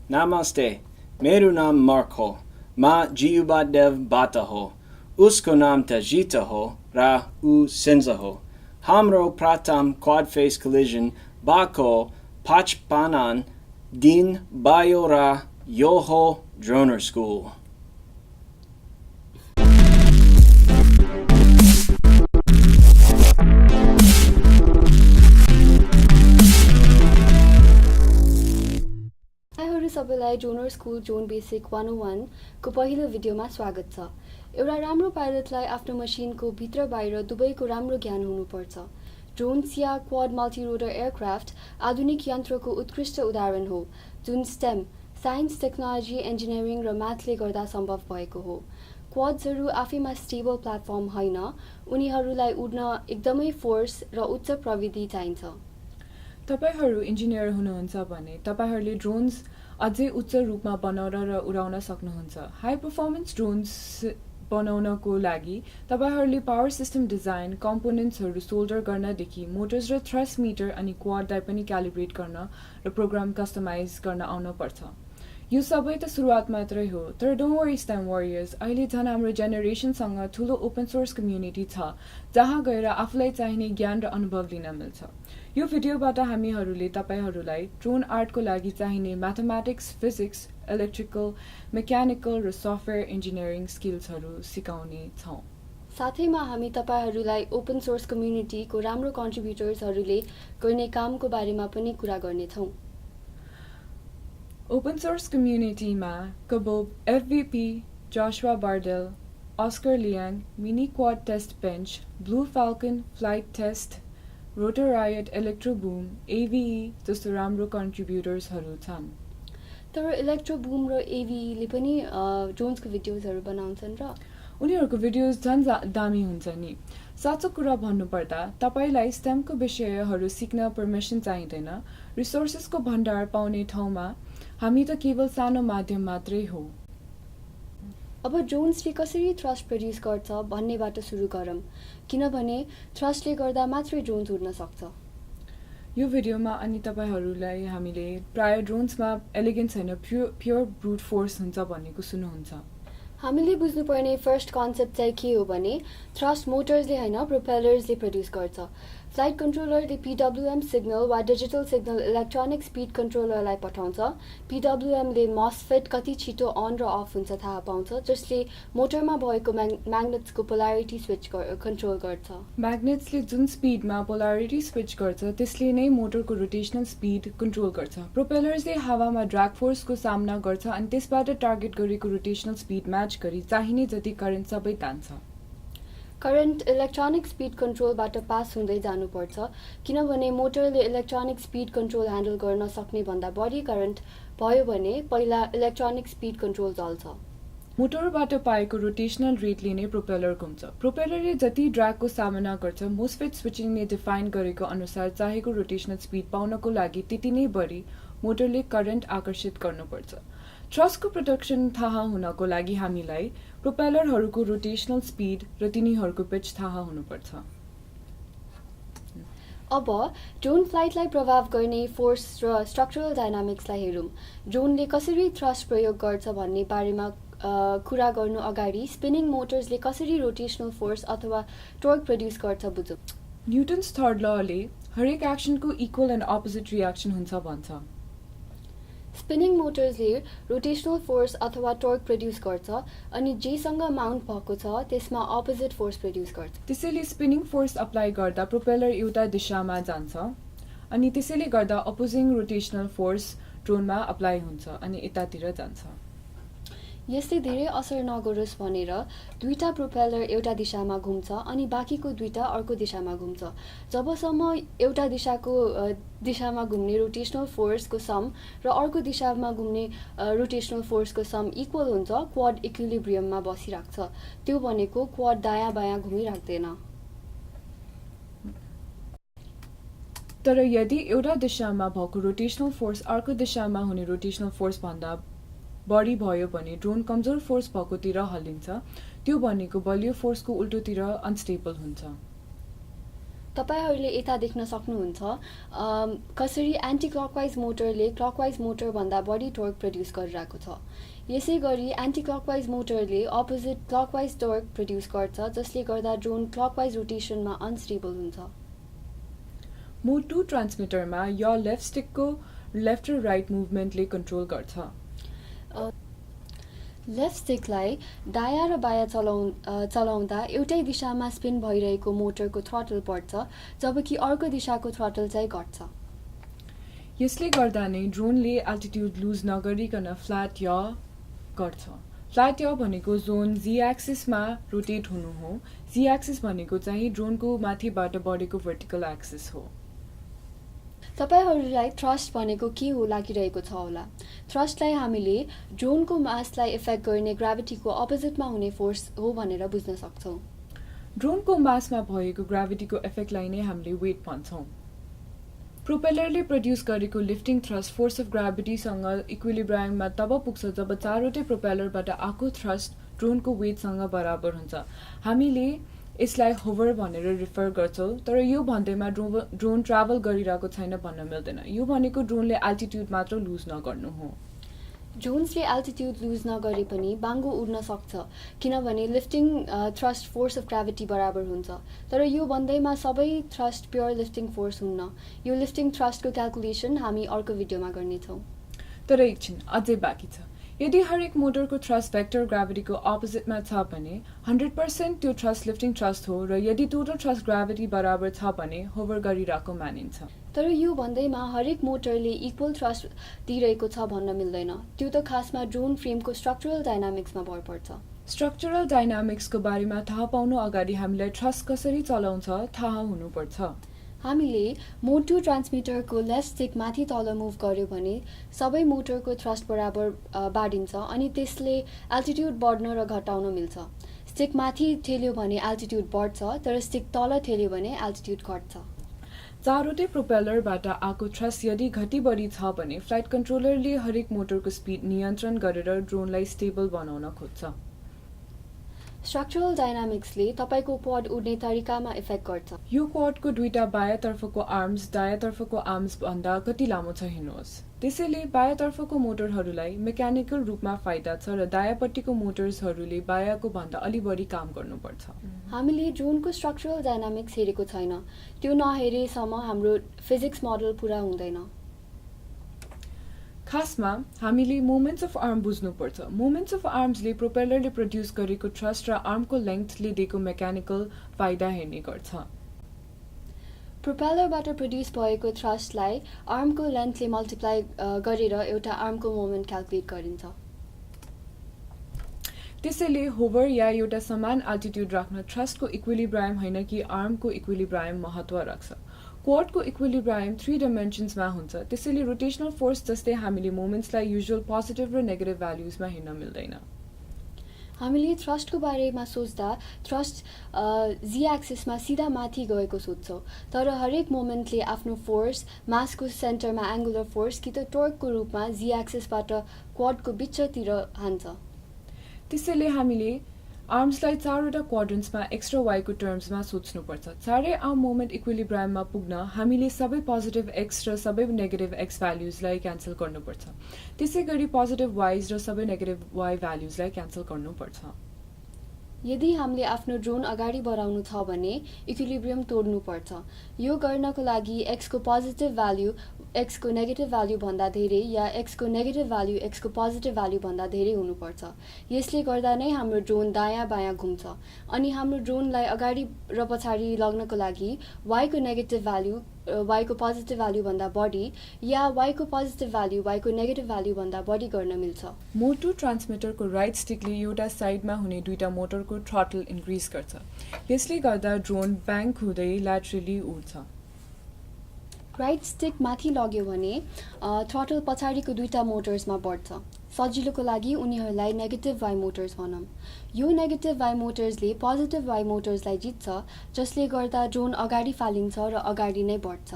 Namaste. Meru naam Mark ho. Ma jiubadev bata ho. Usko naam tajita ho. Ra u senza ho. Hamro pratam quad face collision. Bako pachpanan din bayora yoho droner school. सबैलाई ड्रोनर school drone basic 101 को पहिलो भिडियोमा स्वागत छ। एउटा राम्रो पाइलटलाई आफ्नो मसिनको भित्र बाहिर दुवैको राम्रो ज्ञान हुनुपर्छ। ड्रोन्स या क्वाड मल्टिरोटर एयरक्राफ्ट आधुनिक यन्त्रको उत्कृष्ट उदाहरण हो जुन स्टेम साइन्स, टेक्नोलोजी, इन्जिनियरिङ र म्याथले गर्दा सम्भव भएको हो। क्वाड्सहरू आफैमा स्टेबल प्लेटफर्म होइन, उनीहरूलाई उड्न एकदमै फोर्स र उच्च प्रविधि चाहिन्छ। तपाईहरू इन्जिनियर हुनुहुन्छ भने तपाईहरूले ड्रोन्स अझै उच्च रूपमा बनाउन र उडाउन सक्नुहुन्छ। हाई पर्फर्मेन्स ड्रोन्स बनाउनको लागि तपाईहरूले पावर सिस्टम डिजाइन, कम्पोनेन्ट्सहरू सोल्डर गर्नदेखि मोटर्स र थ्रस्ट मिटर अनि क्वाडलाई पनि क्यालिब्रेट गर्न र प्रोग्राम कस्टमाइज गर्न आउन पर्छ। यो सबै त सुरुवात मात्रै हो, तर डोन्ट वरी स्टेम वरियर्स, अहिले झन् हाम्रो जेनेरेसनसँग ठुलो ओपन सोर्स कम्युनिटी छ जहाँ गएर आफूलाई चाहिने ज्ञान र अनुभव लिन मिल्छ। यो भिडियोबाट हामीहरूले तपाईहरूलाई ड्रोन आर्टको लागि चाहिने म्याथमेटिक्स, फिजिक्स, इलेक्ट्रिकल, मेकानिकल र सफ्टवेयर इन्जिनियरिङ स्किल्सहरू सिकाउने छौँ। साथैमा हामी तपाईहरूलाई ओपन सोर्स कम्युनिटीको राम्रो कन्ट्रिब्युटर्सहरूले गर्ने कामको बारेमा पनि कुरा गर्नेछौँ। ओपन सोर्स कम्युनिटीमा Kabob, FBP, Joshua Bardwell, Oscar Liang, mini quad test bench, Blue Falcon flight test, Rotor Riot, Electroboom, AVE जस्तो राम्रो कन्ट्रिब्युटर्सहरू छन्। तर इलेक्ट्रोबुम र एभीईले पनि ड्रोन्सको भिडियोजहरू बनाउँछन् र उनीहरूको भिडियोज झन् दामी हुन्छ नि। साँचो कुरा भन्नुपर्दा तपाईलाई स्टेमको विषयहरू सिक्न पर्मिसन चाहिँदैन। रिसोर्सेसको भण्डार पाउने ठाउँमा हामी त केवल सानो माध्यम मात्रै हो। अब ड्रोन्सले कसरी थ्रस्ट प्रड्युस गर्छ भन्नेबाट सुरु गरौँ, किनभने थ्रस्टले गर्दा मात्रै ड्रोन्स उड्न सक्छ। यो भिडियोमा अनि तपाईहरूलाई हामीले प्राय ड्रोन्समा एलिगेन्स होइन प्योर ब्रुट फोर्स हुन्छ भनेको सुन्नुहुन्छ। हामीले बुझ्नुपर्ने फर्स्ट कन्सेप्ट चाहिँ के हो भने थ्रस्ट मोटर्सले होइन प्रोपेलर्सले प्रड्युस गर्छ। फ्लाइट कन्ट्रोलरले पिडब्ल्युएम सिग्नल वा डिजिटल सिग्नल इलेक्ट्रोनिक स्पिड कन्ट्रोलरलाई पठाउँछ। पिडब्ल्युएमले मसफेट कति छिटो अन र अफ हुन्छ थाहा पाउँछ, जसले मोटरमा भएको म्याग्नेट्सको पोलारिटी स्विच कन्ट्रोल गर्छ। म्याग्नेट्सले जुन स्पिडमा पोलारिटी स्विच गर्छ त्यसले नै मोटरको रोटेसनल स्पिड कन्ट्रोल गर्छ। प्रोपेलर्सले हावामा ड्र्याग फोर्सको सामना गर्छ अनि त्यसबाट टार्गेट गरेको रोटेसनल स्पिड म्याच गरी चाहिने जति करेन्ट सबै तान्छ। करेन्ट इलेक्ट्रोनिक स्पिड कन्ट्रोलबाट पास हुँदै जानुपर्छ, किनभने मोटरले इलेक्ट्रोनिक स्पिड कन्ट्रोल ह्यान्डल गर्न सक्ने भन्दा बढी करेन्ट भयो भने पहिला इलेक्ट्रोनिक स्पिड कन्ट्रोल चल्छ। मोटरबाट पाएको रोटेसनल रेटले नै प्रोपेलर घुम्छ। प्रोपेलरले जति ड्र्यागको सामना गर्छ मोसफेट स्विचिङले डिफाइन गरेको अनुसार चाहेको रोटेसनल स्पिड पाउनको लागि त्यति नै बढी मोटरले करेन्ट आकर्षित गर्नुपर्छ। थ्रस्टको प्रोडक्सन थाहा हुनको लागि हामीलाई प्रोपेलरहरूको रोटेसनल स्पिड र तिनीहरूको पिच थाहा हुनुपर्छ। अब ड्रोन फ्लाइटलाई प्रभाव गर्ने फोर्स र स्ट्रक्चरल डायनामिक्सलाई हेरौँ। ड्रोनले कसरी थ्रस्ट प्रयोग गर्छ भन्ने बारेमा कुरा गर्नु अगाडि स्पिनिङ मोटर्सले कसरी रोटेसनल फोर्स अथवा टोर्क प्रड्युस गर्छ बुझौँ। न्युटन्स थर्ड लले हरेक एक्सनको इक्वल एन्ड अपोजिट रियाक्सन हुन्छ भन्छ। स्पिनिङ मोटर्सले रोटेसनल फोर्स अथवा टोर्क प्रड्युस गर्छ अनि जेसँग माउन्ट भएको छ त्यसमा अपोजिट फोर्स प्रड्युस गर्छ। त्यसैले स्पिनिङ फोर्स अप्लाई गर्दा प्रोपेलर एउटा दिशामा जान्छ अनि त्यसैले गर्दा अपोजिङ रोटेसनल फोर्स ड्रोनमा अप्लाई हुन्छ अनि यतातिर जान्छ। यसले धेरै असर नगरोस् भनेर दुईटा प्रोपेलर एउटा दिशामा घुम्छ अनि बाँकीको दुईटा अर्को दिशामा घुम्छ। जबसम्म एउटा दिशामा घुम्ने रोटेसनल फोर्सको सम र अर्को दिशामा घुम्ने रोटेसनल फोर्सको सम इक्वल हुन्छ, क्वाड इक्विलिब्रियममा बसिराख्छ। त्यो भनेको क्वाड दायाँ बायाँ घुमिराख्दैन। तर यदि एउटा दिशामा भएको रोटेसनल फोर्स अर्को दिशामा हुने रोटेसनल फोर्स भन्दा बढी भयो भने ड्रोन कमजोर फोर्स भएकोतिर हल्लिन्छ। त्यो भनेको बलियो फोर्सको उल्टोतिर अनस्टेबल हुन्छ। तपाईहरुले यता देख्न सक्नुहुन्छ कसरी एन्टी क्लकवाइज मोटरले क्लकवाइज मोटर भन्दा बढी टर्क प्रोड्युस गरिरहेको छ। यसैगरी एन्टी क्लकवाइज मोटरले अपोजिट क्लकवाइज टर्क प्रोड्युस गर्छ जसले गर्दा ड्रोन क्लकवाइज रोटेसनमा अनस्टेबल हुन्छ। मोड 2 ट्रान्समिटरमा यो लेफ्ट स्टिकको लेफ्ट र राइट मुभमेन्टले कन्ट्रोल गर्छ। लेफ्ट स्टिकलाई दायाँ र बायाँ चलाउँदा एउटै दिशामा स्पिन भइरहेको मोटरको थ्रटल बढ्छ जबकि अर्को दिशाको थ्रटल चाहिँ घट्छ। यसले गर्दा नै ड्रोनले एल्टिट्युड लुज नगरिकन फ्ल्याट य गर्छ। फ्ल्याट य भनेको जोन जी एक्सिसमा रोटेट हुनु हो। जी एक्सिस भनेको चाहिँ ड्रोनको माथिबाट बढेको भर्टिकल एक्सिस हो। तपाईहरुलाई थ्रस्ट भनेको के हो लागिरहेको छ होला। थ्रस्टलाई हामीले ड्रोनको मासलाई इफेक्ट गर्ने ग्राभिटीको अपोजिटमा हुने फोर्स हो भनेर बुझ्न सक्छौं। ड्रोनको मासमा भएको ग्राभिटीको इफेक्टलाई नै हामीले वेट भन्छौं। प्रोपेलरले प्रोड्युस गरेको लिफ्टिङ थ्रस्ट फोर्स अफ ग्राभिटीसँग इक्विलिब्रियममा तब पुग्छ जब चारवटै प्रोपेलरबाट आएको थ्रस्ट ड्रोनको वेटसँग बराबर हुन्छ। हामीले यसलाई होभर भनेर रिफर गर्छौं, तर यो भन्दैमा ड्रोन ट्राभल गरिरहेको छैन भन्न मिल्दैन। यो भनेको ड्रोनले एल्टिट्युड मात्र लुज नगर्नु हो। ड्रोन्सले एल्टिट्युड लुज नगरे पनि बाङ्गो उड्न सक्छ किनभने lifting thrust force of gravity बराबर हुन्छ। तर यो भन्दैमा सबै थ्रस्ट प्योर लिफ्टिङ फोर्स हुन्न। यो लिफ्टिङ थ्रस्टको क्याल्कुलेसन हामी अर्को भिडियोमा गर्नेछौँ। तर एकछिन अझै बाँकी छ। यदि हरेक मोटरको थ्रस्ट भेक्टर ग्राभिटीको अपोजिटमा छ भने 100% त्यो थ्रस्ट लिफ्टिङ थ्रस्ट हो र यदि टोटल थ्रस्ट ग्राभिटी बराबर छ भने होभर गरिरहेको मानिन्छ। तर यो भन्दैमा हरेक मोटरले इक्वल थ्रस्ट दिइरहेको छ भन्न मिल्दैन। त्यो त खासमा ड्रोन फ्रेमको स्ट्रक्चरल डायनामिक्समा भर पर्छ। स्ट्रक्चरल डायनामिक्सको बारेमा थाहा पाउनु अगाडि हामीलाई थ्रस्ट कसरी चलाउँछ थाहा हुनुपर्छ। हामीले मोड 2 ट्रान्समिटरको लेफ्ट स्टिक माथि तल मुभ गर्यो भने सबै मोटरको थ्रस्ट बराबर बाडिन्छ अनि त्यसले एल्टिट्युड बढ्न र घटाउन मिल्छ। स्टिक माथि ठेल्यो भने एल्टिट्युड बढ्छ तर स्टिक तल ठेल्यो भने एल्टिट्युड घट्छ। चारवटै प्रोपेलरबाट आएको थ्रस्ट यदि घटी बढी छ भने फ्लाइट कन्ट्रोलरले हरेक मोटरको स्पिड नियन्त्रण गरेर ड्रोनलाई स्टेबल बनाउन खोज्छ। स्ट्रक्चरल डायनामिक्सले तपाईको क्वाड उड्ने तरिकामा इफेक्ट गर्छ। यो क्वाडको दुईटा बायाँतर्फको आर्म्स दायाँतर्फको आर्म्स भन्दा कति लामो छ हेर्नुहोस्। त्यसैले बायाँतर्फको मोटरहरूलाई मेकानिकल रूपमा फाइदा छ र दायाँपट्टिको मोटर्सहरूले बायाँको भन्दा अलि बढी काम गर्नुपर्छ। हामीले ड्रोनको स्ट्रक्चरल डायनामिक्स हेरेको छैन। त्यो नहेरेसम्म हाम्रो फिजिक्स मोडल पूरा हुँदैन। खासमा हामीले मोमेन्ट्स अफ आर्म बुझ्नुपर्छ। मोमेन्ट्स अफ आर्म्सले प्रोपेलरले प्रोड्युस गरेको थ्रस्ट र आर्मको लेन्थले दिएको मेकानिकल फाइदा हेर्ने गर्छ। प्रोपेलरबाट प्रोड्युस भएको थ्रस्टलाई आर्मको लेन्थले मल्टिप्लाई गरेर एउटा आर्मको मोमेन्ट क्याल्कुलेट गरिन्छ। त्यसैले होभर या एउटा समान एल्टिट्युड राख्न थ्रस्टको इक्विलिब्रियम होइन कि आर्मको इक्विलिब्रियम महत्त्व राख्छ। क्वाडको इक्विलिब्रियम 3 डाइमेन्सन्समा हुन्छ। त्यसैले रोटेशनल फोर्स जस्तै हामीले मोमेन्ट्सलाई युजुअल पोजिटिभ र नेगेटिभ भ्याल्युजमा हेर्न मिल्दैन। हामीले थ्रस्टको बारेमा सोच्दा थ्रस्ट जी एक्सिसमा सिधा माथि गएको सोच्छौँ, तर हरेक मोमेन्टले आफ्नो फोर्स मासको सेन्टरमा एङ्गुलर फोर्स कि त टर्कको रूपमा जी एक्सिसबाट क्वाडको बिचतिर हान्छ। त्यसैले हामीले आर्म्सलाई चारवटा क्वाड्रेन्ट्समा एक्स्ट्रा वाईको टर्म्समा सोच्नुपर्छ। चारै आर्म मोमेन्ट इक्विलिब्रियममा पुग्न हामीले सबै पोजिटिभ एक्स र सबै नेगेटिभ एक्स भ्याल्युजलाई क्यान्सल गर्नुपर्छ। त्यसै गरी पोजिटिभ वाइज र सबै नेगेटिभ वाई भ्याल्युजलाई क्यान्सल गर्नुपर्छ। यदि हामीले आफ्नो ड्रोन अगाडि बढाउनु छ भने इक्विलिब्रियम तोड्नुपर्छ। यो गर्नको लागि एक्सको पोजिटिभ भ्याल्यु एक्सको नेगेटिभ भ्याल्यु भन्दा धेरै या एक्सको नेगेटिभ भ्याल्यु एक्सको पोजिटिभ भ्याल्यु भन्दा धेरै हुनुपर्छ। यसले गर्दा नै हाम्रो ड्रोन दायाँ बायाँ घुम्छ अनि हाम्रो ड्रोनलाई अगाडि र पछाडि लग्नको लागि वाईको नेगेटिभ भ्याल्यु वाईको पोजिटिभ भ्याल्यु भन्दा बढी या वाईको पोजिटिभ भ्याल्यु वाईको नेगेटिभ भ्याल्यु भन्दा बढी गर्न मिल्छ। मोड 2 ट्रान्समिटरको राइट स्टिकले एउटा साइडमा हुने दुईटा मोटरको थ्रटल इन्क्रिज गर्छ। यसले गर्दा ड्रोन ब्याङ्क हुँदै ल्याटरली उड्छ। राइट स्टिक माथि लग्यो भने थ्रटल पछाडिको दुईटा मोटर्समा बढ्छ। सजिलोको लागि उनीहरूलाई नेगेटिभ वाई मोटर्स भनौँ। यो नेगेटिभ वाई मोटर्सले पोजिटिभ वाई मोटर्सलाई जित्छ जसले गर्दा ड्रोन अगाडि फालिन्छ र अगाडि नै बढ्छ।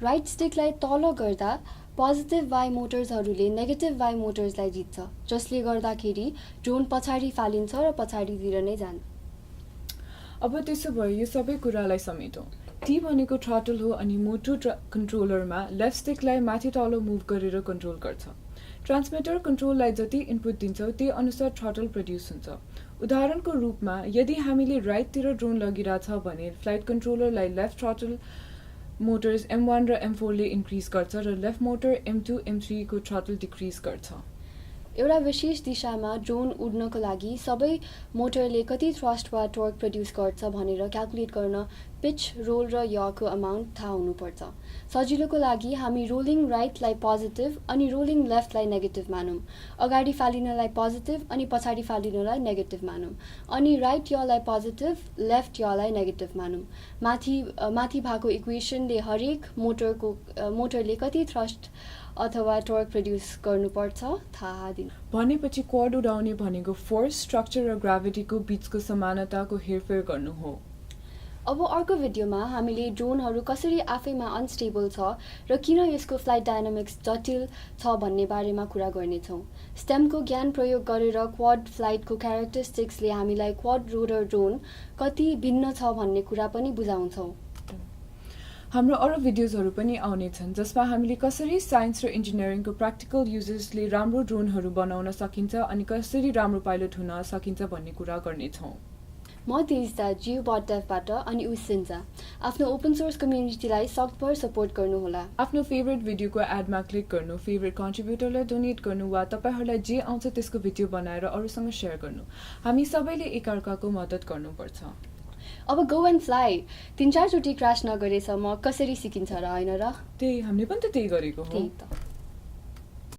राइट स्टिकलाई तल गर्दा पोजिटिभ वाई मोटर्सहरूले नेगेटिभ वाई मोटर्सलाई जित्छ जसले गर्दाखेरि ड्रोन पछाडि फालिन्छ र पछाडितिर नै जान्छ। अब त्यसो भए यो सबै कुरालाई समेटौँ। टी भनेको थ्रटल हो अनि मोटर कन्ट्रोलरमा लेफ्ट स्टिकलाई माथि तल मुभ गरेर कन्ट्रोल गर्छ। ट्रान्समिटर कन्ट्रोललाई जति इनपुट दिन्छौँ त्यही अनुसार थ्रटल प्रड्युस हुन्छ। उदाहरणको रूपमा यदि हामीले राइटतिर ड्रोन लगिरहेछ भने फ्लाइट कन्ट्रोलरलाई लेफ्ट थ्रटल मोटर्स M1 र M4 ले इन्क्रिज गर्छ र लेफ्ट मोटर M2 M3 को थ्रटल डिक्रिज गर्छ। एउटा विशेष दिशामा ड्रोन उड्नको लागि सबै मोटरले कति थ्रस्ट वा टर्क प्रड्युस गर्छ भनेर क्याल्कुलेट गर्न पिच, रोल र यको अमाउन्ट थाहा हुनुपर्छ। सजिलोको लागि हामी रोलिङ राइटलाई पोजिटिभ अनि रोलिङ लेफ्टलाई नेगेटिभ मानौँ। अगाडि फालिनलाई पोजिटिभ अनि पछाडि फालिनलाई नेगेटिभ मानौँ। अनि राइट यलाई पोजिटिभ, लेफ्ट यलाई नेगेटिभ मानौँ। माथि भएको इक्वेसनले हरेक मोटरले कति थ्रस्ट अथवा टर्क प्रड्युस गर्नुपर्छ थाहा दिनु। भनेपछि क्वाड उडाउने भनेको फोर्स, स्ट्रक्चर र ग्राभिटीको बीचको समानताको हेरफेर गर्नु हो। अब अर्को भिडियोमा हामीले ड्रोनहरू कसरी आफैमा अनस्टेबल छ र किन यसको फ्लाइट डायनामिक्स जटिल छ भन्ने बारेमा कुरा गर्नेछौँ। स्टेमको ज्ञान प्रयोग गरेर क्वाड फ्लाइटको क्यारेक्टरिस्टिक्सले हामीलाई क्वाड रोटर ड्रोन कति भिन्न छ भन्ने कुरा पनि बुझाउँछौँ। हाम्रो अरू भिडियोजहरू पनि आउने छन् जसमा हामीले कसरी साइन्स र इन्जिनियरिङको प्र्याक्टिकल युजेसले राम्रो ड्रोनहरू बनाउन सकिन्छ अनि कसरी राम्रो पाइलट हुन सकिन्छ भन्ने कुरा गर्नेछौँ। म तेजदा जियोबटदेवबाट अनि उ सिन्जा। आफ्नो ओपन सोर्स कम्युनिटीलाई सकभर सपोर्ट गर्नुहोला। आफ्नो फेभरेट भिडियोको एडमा क्लिक गर्नु, फेभरेट कन्ट्रिब्युटरलाई डोनेट गर्नु वा तपाईँहरूलाई जे आउँछ त्यसको भिडियो बनाएर अरूसँग सेयर गर्नु। हामी सबैले एकअर्काको मद्दत गर्नुपर्छ। अब गो एन्ड फ्लाइ 3-4 चोटि क्रास नगरेसम्म कसरी सिकिन्छ र होइन र? हामीले पनि त त्यही गरेको हो। त्यही त।